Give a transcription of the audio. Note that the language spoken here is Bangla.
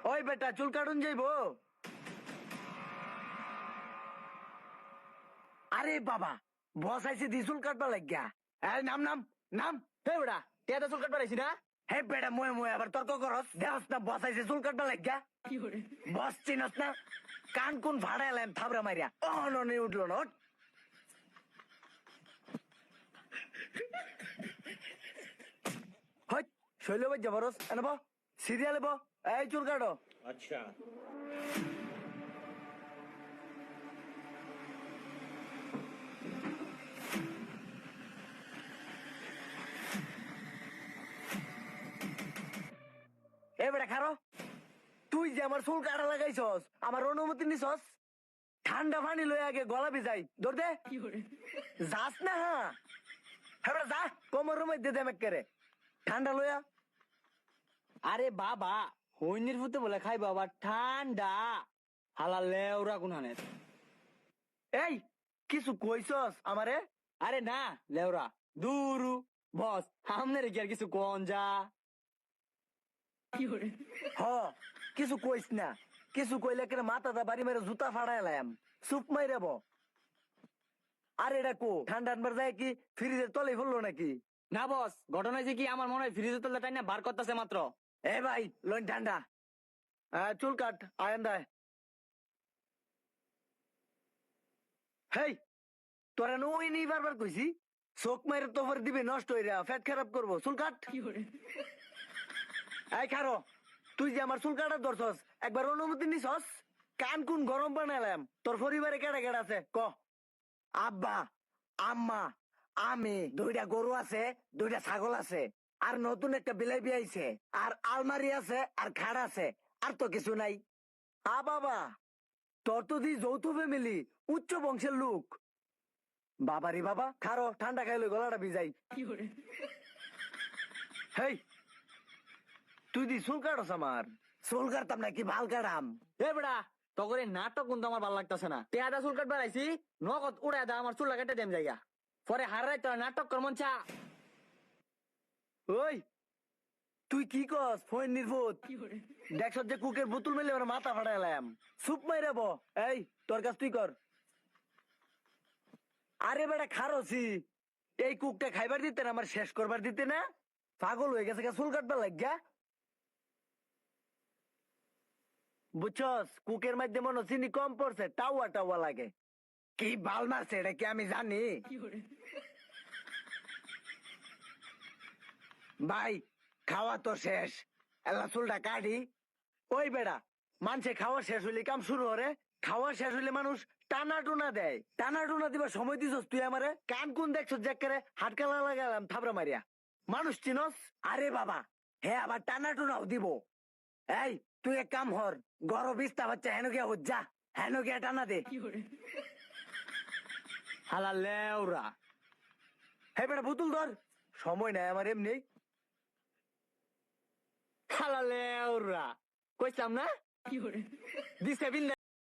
ওই বেটা চুল কাটুন যাইবো। আরে বাবা বস আইছে দি চুল কাটবা লাগিয়া। এই নাম নাম নাম। হে বেটা টিয়াটা চুল কাটবার আইছি না। হে বেটা মুয়ে মুয়ে আবার তর্ক করস। দেহস না বস আইছে চুল কাটবা লাগিয়া। বস চিনস না? কান কোন ভাড়া এলাম থাবরা মারিয়া অননি উঠলো না। ওঠ। হই শৈলবাই জবরস এনে বো সিরিয়ালে বো। এই চুল কাটো। अच्छा এ বেটা খারো। তুই যে আমার চুল কাটা লাগাইছস আমার অনুমতি নিছস? ঠান্ডা পানি লই আগে গলা ভিজাই দৌড় দে। যাস না হ্যাঁ বেটা যা কোমর মধ্যে দে মেক্কেরে ঠান্ডা লইয়া। আরে বাবা হইনির ফুতে বলে খাই বাবা ঠান্ডা হালা লেউরা কোনহানে। এই কিছু কইছস আমারে? আরে না লেউরা দুরু বস আমনে রে কি আর কিছু কোন যা। হ কিছু কইস না। কিছু কইলে কেন মাথাটা বাড়ি মেরে জুতা ফাড়াইলাম চুপ মাইরে বো। আর এটা কো ঠান্ডা আনবার যায় কি ফ্রিজের তলে ফেললো নাকি? না বস ঘটনা হয়েছে কি আমার মনে হয় ফ্রিজের তলে তাই না বার করতেছে মাত্র। এ ভাই লোন ঠান্ডা চুল কাট আয়ন দেয়। হেই তোরা ওই নেই বারবার কইছি চোখ মাইরে তোর দিবে নষ্ট হইরা ফ্যাট খারাপ করবো। চুল কাট। এই খারো তুই যে আমার চুল কাটার ধরছস একবার অনুমতি নিছস? কান কোন গরম বানাইলাম। তোর পরিবারে কেডা কেডা আছে ক? আব্বা আম্মা আমি দুইটা গরু আছে দুইটা ছাগল আছে আর নতুন একটা বিলাই বিয়াইছে আর আলমারি আছে আর খাট আছে আর তো কিছু নাই। বাবা তোর তো দি যৌথ ফ্যামিলি উচ্চ বংশের লোক। বাবারি বাবা খারো ঠান্ডা খাইলে গলাটা ভিজাই। হেই তুই দি চুল কাটস আমার? চুল কাটতাম নাকি ভাল কাটাম? এ বেটা তগরে নাটক কিন্তু আমার ভালো লাগতেছে না। টিয়াটা চুল কাটবার আইছি নগদ উড়াই দা আমার চুল লাগাতে দেম জায়গা পরে হারাই তোর নাটক কর মন চা। ওই তুই কি কস ফোন নির্ভূত দেখছ যে কুকের বোতল মেলে ওর মাথা ফাটাইলাম সুপ মাইরে বো। এই তোর কাছ তুই কর। আরে বেটা খারছি এই কুকটা খাইবার দিতে না আমার শেষ করবার দিতে না? পাগল হয়ে গেছে চুল কাটবার লাগিয়া। বুঝছস কুকের মধ্যে মনে চিনি কম পড়ছে টাওয়া টাওয়া লাগে। কি বাল মারছে এটা কি আমি জানি? ভাই খাওয়া তো শেষ এলা চুলটা কাটি। ওই বেড়া মানুষে খাওয়া শেষ হইলে কাম শুরু করে। খাওয়া শেষ হইলে মানুষ টানা টুনা দেয়। টানা টুনা দিবার সময় দিছস তুই আমারে? কান কোন দেখছ জ্যাকেরে হাটকালা লাগালাম থাবরা মারিয়া। মানুষ চিনস? আরে বাবা হ্যাঁ আবার টানা টুনাও দিব। এই তুই এক কাম হর গরম বিস্তা হচ্ছে হেন গিয়া যা হেন গিয়া টানা দে। হালা লেউরা হে বেটা বোতল ধর সময় নাই আমার এমনি। হালা লেউরা কইছিলাম না দিছে বিন